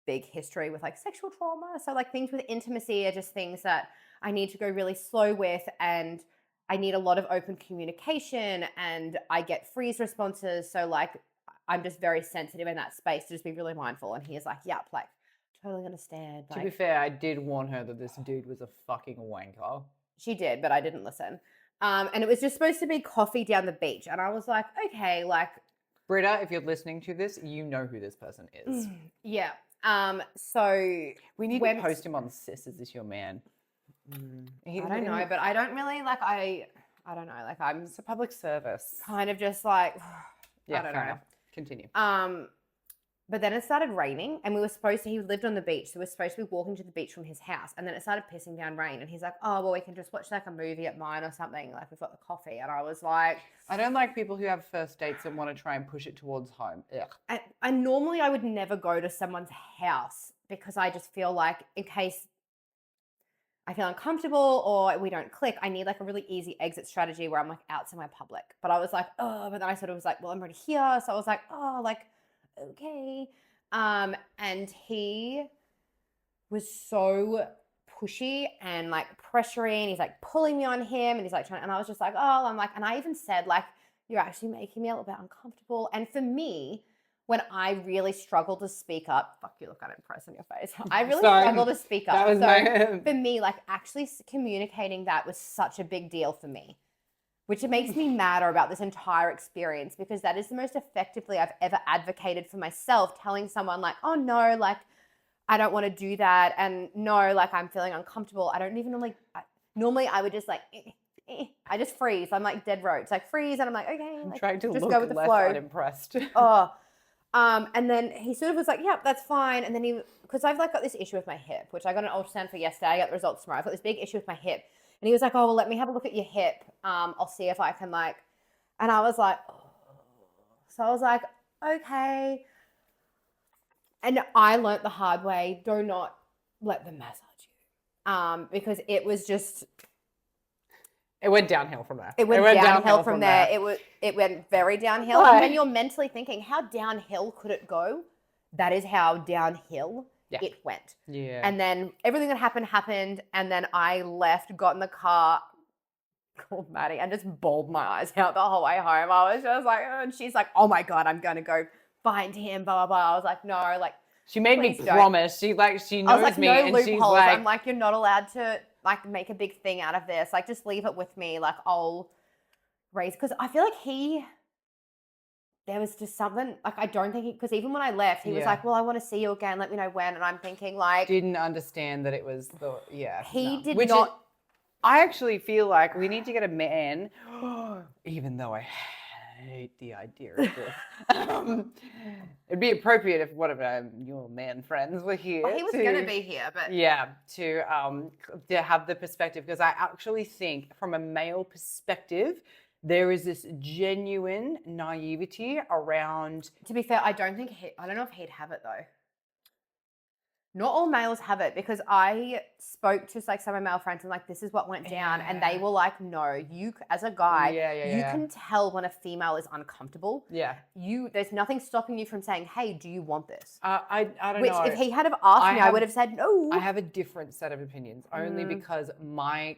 big history with like sexual trauma. So like things with intimacy are just things that I need to go really slow with, and I need a lot of open communication, and I get freeze responses. So like I'm just very sensitive in that space to just be really mindful. And he's like, yep, like totally understand.
To be
Like,
fair, I did warn her that this dude was a fucking wanker.
she did, but I didn't listen. And it was just supposed to be coffee down the beach. And I was like, okay, like
Britta, if you're listening to this, you know who this person is.
yeah. So
We need to post him on Sis. Is this your man?
I don't know, but I don't really like. I don't know. Like
It's a public service.
kind of just like
Yeah,
I don't
fair
know.
enough. Continue.
But then it started raining, and he lived on the beach, so we were supposed to be walking to the beach from his house, and then it started pissing down rain, and he's like, oh, well, we can just watch like a movie at mine or something, like we've got the coffee. And I was like,
I don't like people who have first dates and want to try and push it towards home. Ugh.
and normally I would never go to someone's house because I just feel like in case I feel uncomfortable or we don't click, I need like a really easy exit strategy where I'm like out somewhere public. But I was like, oh, but then I sort of was like, well, I'm already here. So I was like, oh, like, okay. And he was so pushy and like pressuring. He's like pulling me on him, and he's like trying, and I was just like, oh, I'm like, and I even said like, you're actually making me a little bit uncomfortable. And for me, when I really struggle to speak up, fuck, you look unimpressed on your face. I really struggle to speak up.
That was
for me, like actually communicating that was such a big deal for me, which it makes me madder about this entire experience, because that is the most effectively I've ever advocated for myself, telling someone like, oh no, like I don't want to do that. And no, like I'm feeling uncomfortable. I don't even normally I would just like, I just freeze. I'm like dead ropes, like freeze. And I'm like, okay,
I'm
like,
trying to
just
look
go with the
less
flow.
unimpressed.
And then he sort of was like, yep, that's fine. And then because I've like got this issue with my hip, which I got an ultrasound for yesterday. I got the results tomorrow. I've got this big issue with my hip. And he was like, oh, well, let me have a look at your hip. I'll see if I can like, and I was like, oh. So I was like, okay. And I learnt the hard way, do not let them massage you. Because it was just,
It went downhill from there.
It went downhill from there. It went very downhill. And when you're mentally thinking, how downhill could it go? That is how downhill it went.
Yeah.
And then everything that happened. And then I left, got in the car, called Maddie, and just bawled my eyes out the whole way home. I was just like, oh, and she's like, oh my God, I'm going to go find him, blah, blah, blah. I was like, no, like.
She made me promise. She knows
I was like,
me,
no
and
loopholes.
she's like,
I'm like, you're not allowed to like make a big thing out of this. Like, just leave it with me. Like, I'll raise, because I feel like there was just something, like, I don't think because even when I left, he was like, well, I want to see you again. Let me know when. And I'm thinking like.
Didn't understand that it was
He did not.
I actually feel like we need to get a man, even though I hate the idea of this. It'd be appropriate if one of your man friends were here.
Well, he was going to be here, but
yeah, to have the perspective, because I actually think from a male perspective, there is this genuine naivety around.
To be fair, I don't know if he'd have it though. Not all males have it, because I spoke to like some of my male friends and like, this is what went down. And they were like, no, you as a guy, you can tell when a female is uncomfortable.
Yeah.
There's nothing stopping you from saying, hey, do you want this?
I don't know.
Which if he had have asked me, I would have said no.
I have a different set of opinions, only because my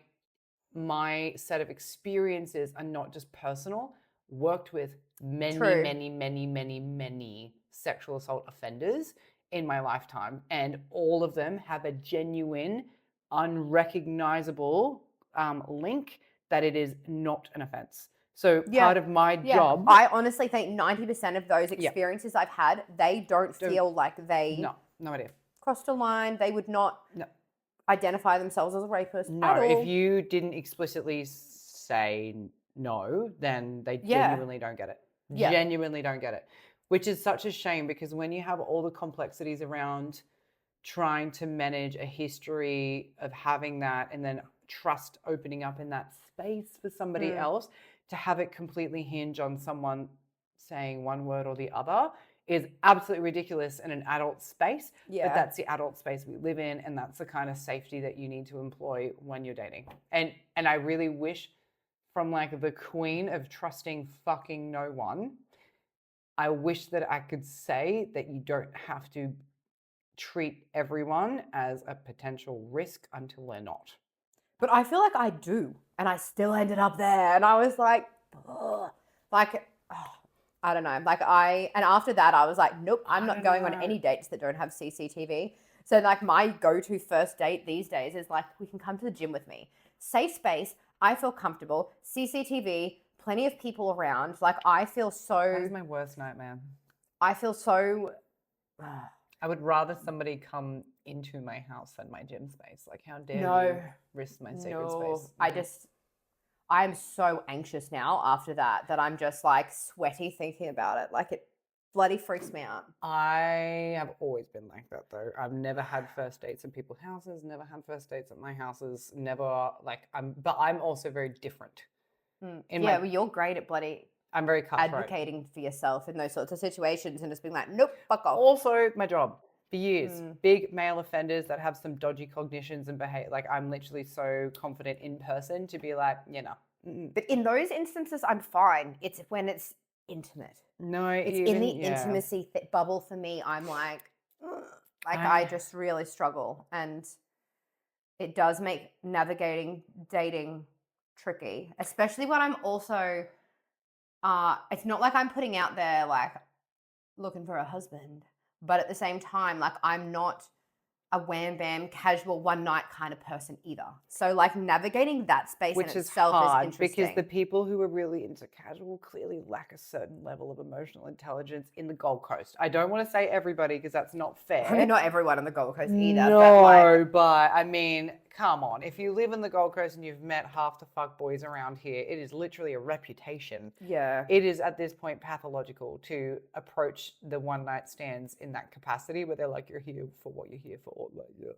set of experiences are not just personal. Worked with many sexual assault offenders in my lifetime, and all of them have a genuine, unrecognizable link that it is not an offense. So part of my job,
I honestly think 90% of those experiences I've had, they don't feel like they
no idea,
crossed a line. They would not identify themselves as a rapist.
No,
at all.
If you didn't explicitly say no, then they genuinely don't get it. Genuinely don't get it. Which is such a shame, because when you have all the complexities around trying to manage a history of having that, and then trust opening up in that space for somebody else, to have it completely hinge on someone saying one word or the other is absolutely ridiculous in an adult space.
Yeah.
But that's the adult space we live in, and that's the kind of safety that you need to employ when you're dating. And I really wish, from like the queen of trusting fucking no one, I wish that I could say that you don't have to treat everyone as a potential risk until they're not.
But I feel like I do, and I still ended up there, and I was like, ugh. Like, I don't know. Like and after that, I was like, nope, I'm not going on any dates that don't have CCTV. So like my go-to first date these days is like, we can come to the gym with me. Safe space. I feel comfortable. CCTV, plenty of people around. Like I feel so.
That is my worst nightmare.
I feel so.
I would rather somebody come into my house than my gym space. Like, how dare you risk my sacred space?
I'm so anxious now after that I'm just like sweaty thinking about it. Like it bloody freaks me out.
I have always been like that though. I've never had first dates in people's houses, never had first dates at my houses, never like but I'm also very different.
Well, you're great at bloody
I'm very cutthroat.
Advocating for yourself in those sorts of situations and just being like, nope, fuck off.
Also, my job for years, big male offenders that have some dodgy cognitions and behave. Like I'm literally so confident in person to be like, you know.
But in those instances, I'm fine. It's when it's intimate.
No,
it's in the intimacy bubble for me. I'm like, I just really struggle, and it does make navigating dating tricky, especially when I'm also. It's not like I'm putting out there like looking for a husband, but at the same time, like I'm not a wham bam casual one night kind of person either. So like navigating that space
which
in
is
itself
hard
is interesting.
because the people who are really into casual clearly lack a certain level of emotional intelligence in the Gold Coast. I don't want to say everybody because that's not fair.
I mean, not everyone on the Gold Coast either.
No, but I mean, come on. If you live in the Gold Coast and you've met half the fuck boys around here, it is literally a reputation.
Yeah.
It is at this point pathological to approach the one night stands in that capacity where they're like, you're here for what you're here for. Like, yeah.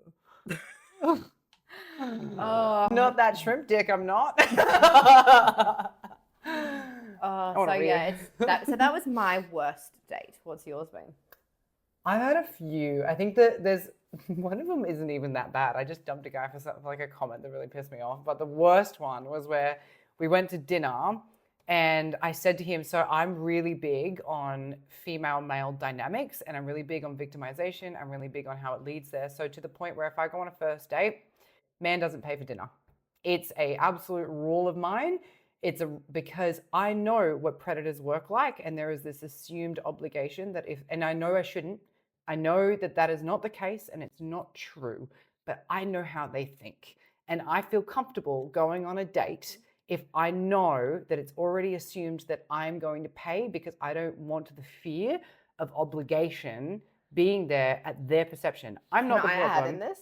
Not that shrimp dick, I'm not.
So that was my worst date. What's yours been?
I've had a few. I think that there's one of them isn't even that bad. I just dumped a guy for something like a comment that really pissed me off. But the worst one was where we went to dinner and I said to him, so I'm really big on female-male dynamics and I'm really big on victimization. I'm really big on how it leads there. So to the point where if I go on a first date, man doesn't pay for dinner. It's a absolute rule of mine. Because I know what predators work like, and there is this assumed obligation that and I know I shouldn't, I know that that is not the case and it's not true, but I know how they think. And I feel comfortable going on a date if I know that it's already assumed that I'm going to pay because I don't want the fear of obligation being there at their perception. I'm not the problem.
Can I add in this?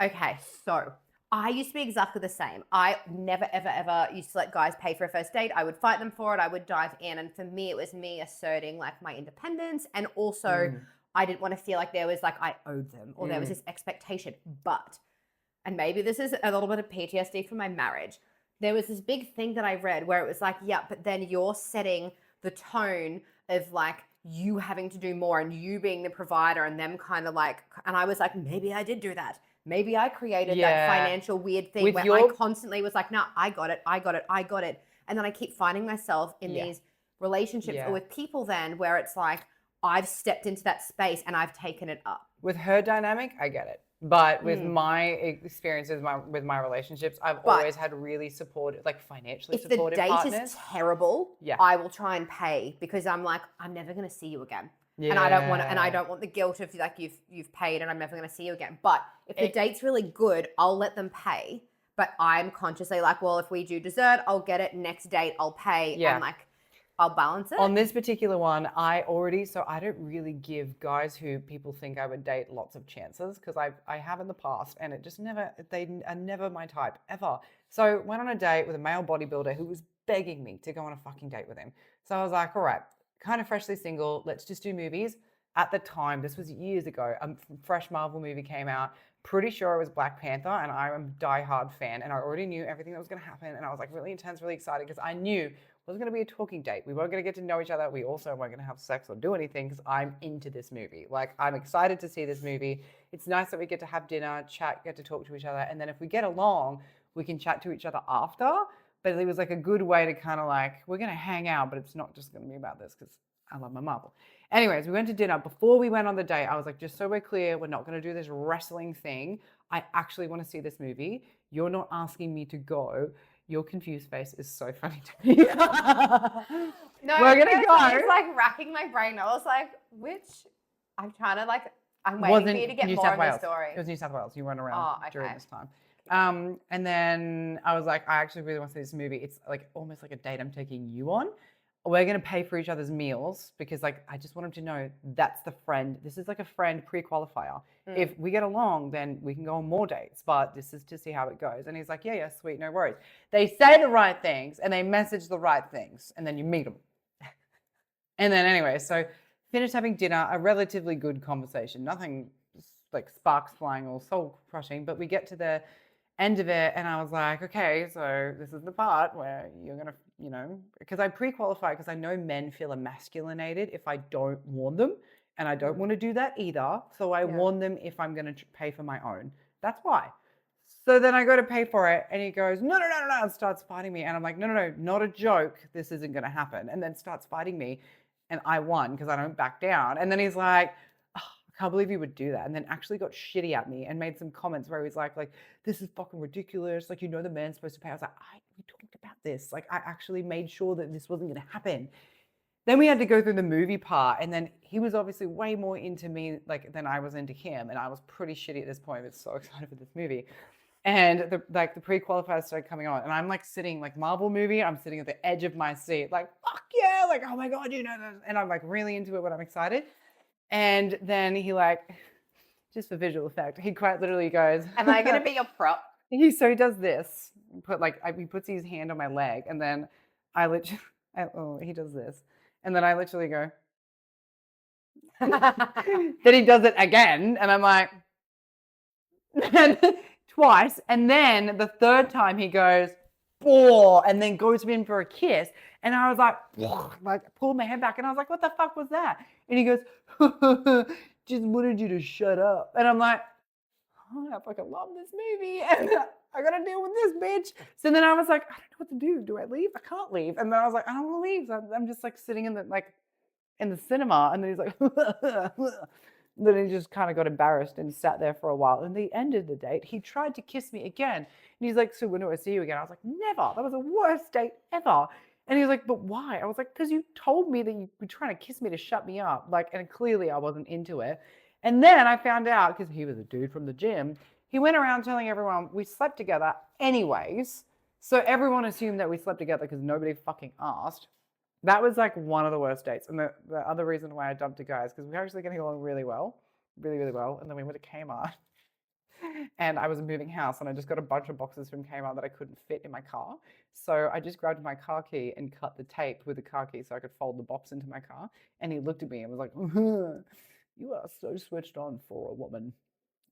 Okay, so I used to be exactly the same. I never, ever, ever used to let guys pay for a first date. I would fight them for it. I would dive in. And for me, it was me asserting like my independence. And also I didn't want to feel like there was like I owed them or there was this expectation. But, and maybe this is a little bit of PTSD from my marriage. There was this big thing that I read where it was like, yeah, but then you're setting the tone of like you having to do more and you being the provider and them kind of like, and I was like, maybe I did do that. Maybe I created that financial weird thing where I constantly was like, no, I got it. And then I keep finding myself in these relationships or with people then where it's like, I've stepped into that space and I've taken it up.
With her dynamic, I get it. But with my experiences with my relationships, I've always had really supportive, like financially supportive partners.
If the date is terrible, I will try and pay because I'm like, I'm never going to see you again. Yeah. And I don't want the guilt of like you've paid and I'm never going to see you again. But if the date's really good, I'll let them pay. But I'm consciously like, well, if we do dessert, I'll get it. Next date, I'll pay. Yeah. And like, I'll balance it.
On this particular one, I don't really give guys who people think I would date lots of chances because I have in the past and it just they are never my type ever. So went on a date with a male bodybuilder who was begging me to go on a fucking date with him. So I was like, all right, kind of freshly single, let's just do movies. At the time, this was years ago, a fresh Marvel movie came out, pretty sure it was Black Panther, and I'm a diehard fan, and I already knew everything that was going to happen, and I was like really intense, really excited, because I knew it wasn't going to be a talking date. We weren't going to get to know each other. We also weren't going to have sex or do anything, because I'm into this movie. Like, I'm excited to see this movie. It's nice that we get to have dinner, chat, get to talk to each other, and then if we get along, we can chat to each other after. But it was like a good way to kind of like, we're going to hang out, but it's not just going to be about this, because I love my Marvel. Anyways, we went to dinner. Before we went on the date, I was like, just so we're clear, we're not going to do this wrestling thing. I actually want to see this movie. You're not asking me to go. Your confused face is so funny to me.
No,
we're going to go.
It's like racking my brain. I was like, I'm trying to like, I'm waiting for you to get more of the story.
It was New South Wales. You weren't around during this time. And then I was like, I actually really want to see this movie. It's like almost like a date I'm taking you on. We're going to pay for each other's meals, because like, I just want him to know that's the friend. This is like a friend pre-qualifier. If we get along, then we can go on more dates, but this is to see how it goes. And he's like, yeah, sweet, no worries. They say the right things and they message the right things, and then you meet them. And then anyway, so finished having dinner, a relatively good conversation, nothing like sparks flying or soul crushing, but we get to the end of it, and I was like, okay, so this is the part where you're gonna, you know, because I pre-qualify, because I know men feel emasculinated if I don't warn them, and I don't want to do that either. So I warn them if I'm gonna pay for my own. That's why. So then I go to pay for it, and he goes, no, and starts fighting me, and I'm like, no, not a joke. This isn't gonna happen. And then starts fighting me, and I won because I don't back down. And then he's like, I can't believe you would do that. And then actually got shitty at me and made some comments where he's like, this is fucking ridiculous. Like, you know, the man's supposed to pay. I was like, we talked about this. Like, I actually made sure that this wasn't going to happen. Then we had to go through the movie part. And then he was obviously way more into me than I was into him. And I was pretty shitty at this point. I was so excited for this movie. And the pre-qualifiers started coming on. And I'm like sitting, like Marvel movie, I'm sitting at the edge of my seat. Like, fuck yeah. Like, oh my God, you know. And I'm like really into it when I'm excited. And then he like, just for visual effect, he quite literally goes,
am I going to be your prop?
He does this, he puts his hand on my leg, and then he does this. And then I literally go, then he does it again. And I'm like, twice. And then the third time he goes, oh, and then goes in for a kiss. And I was like pulled my head back, and I was like, what the fuck was that? And he goes, just wanted you to shut up. And I'm like, oh, I fucking love this movie, and I gotta deal with this bitch. So then I was like, I don't know what to do. Do I leave? I can't leave. And then I was like, I don't want to leave. So I'm just like sitting in the cinema, and then he's like, then he just kind of got embarrassed and sat there for a while. And the end of the date, he tried to kiss me again. And he's like, so when do I see you again? I was like, never. That was the worst date ever. And he was like, but why? I was like, because you told me that you were trying to kiss me to shut me up. Like, and clearly I wasn't into it. And then I found out, because he was a dude from the gym, he went around telling everyone we slept together anyways. So everyone assumed that we slept together because nobody fucking asked. That was like one of the worst dates. And the other reason why I dumped a guy is because we were actually getting along really well. Really, really well. And then we went to Kmart. And I was moving house, and I just got a bunch of boxes from Kmart that I couldn't fit in my car. So I just grabbed my car key and cut the tape with the car key so I could fold the box into my car. And he looked at me and was like, you are so switched on for a woman.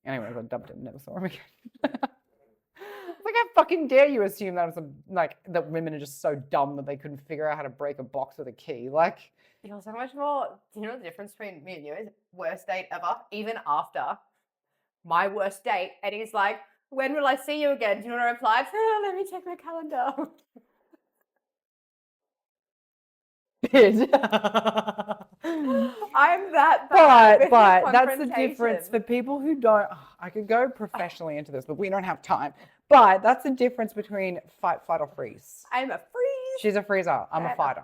Anyways, I dumped him, never saw him again. Like, how fucking dare you assume that that women are just so dumb that they couldn't figure out how to break a box with a key? Like,
You're so much more. Do you know the difference between me and you is worst date ever? Even after my worst date, and he's like, when will I see you again? Do you know what I replied? Let me check my calendar. I'm that bad.
But that's the difference for people who don't. I could go professionally into this, but we don't have time. But that's the difference between fight, flight, or freeze.
I'm a freeze.
She's a freezer. I'm a fighter.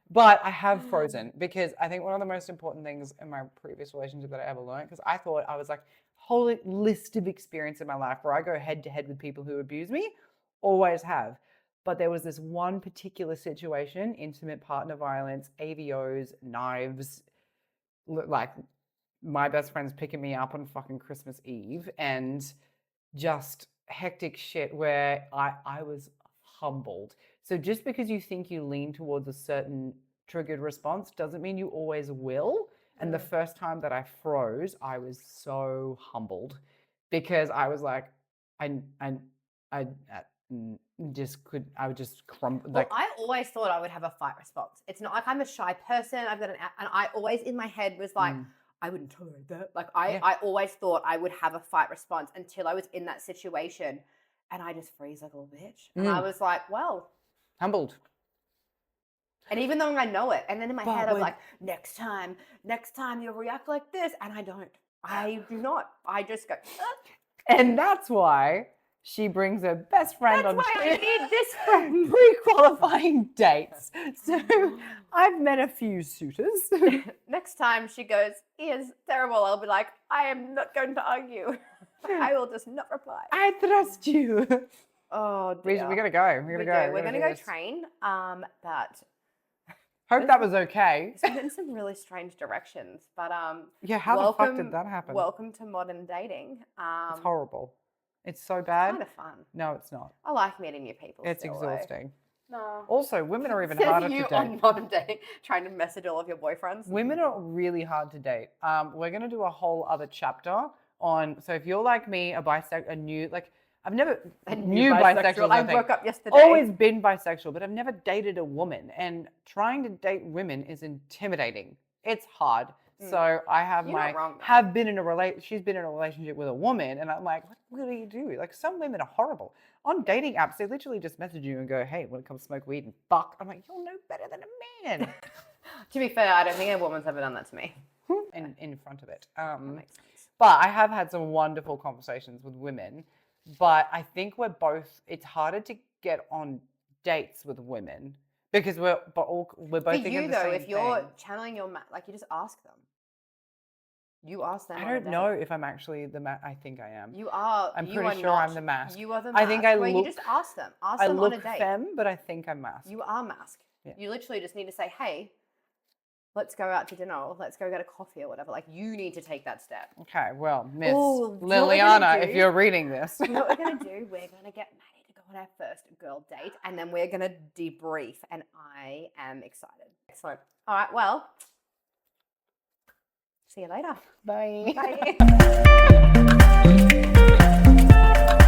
But I have frozen, because I think one of the most important things in my previous relationship that I ever learned, because I thought I was like, whole list of experience in my life where I go head to head with people who abuse me, always have. But there was this one particular situation, intimate partner violence, AVOs, knives, like my best friend's picking me up on fucking Christmas Eve, and just hectic shit where I was humbled. So just because you think you lean towards a certain triggered response doesn't mean you always will. And the first time that I froze, I was so humbled, because I was like, I just could, I would just crumble.
Well,
Like,
I always thought I would have a fight response. It's not like I'm a shy person. I've got and I always in my head was like, I wouldn't tolerate that. Like I always thought I would have a fight response until I was in that situation, and I just freeze like a little bitch. And I was like, well,
humbled.
and even though I know it, and then in my head I'm
when-
like, next time you'll react like this, and I don't. I do not. I just go.
And that's why she brings her best friend
That's
on
why I need this friend.
pre-qualifying dates. So I've met a few suitors.
Next time she goes, he is terrible, I'll be like, I am not going to argue. I will just not reply.
I trust you.
Oh,
We
dear.
gotta go. We gotta go.
We're
gotta
gonna
do
go
this.
train. But
Hope that was okay.
it's been in some really strange directions. But
Yeah, how the fuck did that happen?
Welcome to modern dating.
It's horrible. It's so bad.
Kind of fun.
No, it's not.
I like meeting new people.
It's
still, though.
exhausting.
No.
Also, women are even
Says
harder
you
to
on
date.
modern dating, trying to message all of your boyfriends.
Women are really hard to date. We're gonna do a whole other chapter on. So if you're like me, a new bisexual.
I broke up yesterday.
Always been bisexual, but I've never dated a woman. And trying to date women is intimidating. It's hard. So I have
You're not wrong, though.
have been in a she's been in a relationship with a woman, and I'm like, what do you do? Like, some women are horrible. On dating apps, they literally just message you and go, hey, want to come smoke weed and fuck? I'm like, you're no better than a man.
To be fair, I don't think a woman's ever done that to me.
in front of it.
That makes sense.
But I have had some wonderful conversations with women. But I think it's harder to get on dates with women because we're both
For
thinking
you
the
though,
same
if you're
thing.
channeling your like, you just ask them. You ask them.
I
on a
don't
date.
know if I'm actually I think I am.
You are.
I'm
you
pretty
are
sure
not,
I'm the mask.
You are the
I
mask.
think I
where
look-
you just ask them. Ask
I
them
look
on a date.
femme, but I think I'm masked.
You are masked.
Yeah.
You literally just need to say, hey, let's go out to dinner or let's go get a coffee or whatever. Like, you need to take that step.
Okay, well, Miss
Ooh, do you know what we're gonna
Liliana,
do?
if you're reading this.
You know what we're going to do? We're going to get Maddie to go on our first girl date and then we're going to debrief. And I am excited. Excellent. All right. Well, see you later.
Bye.
Bye.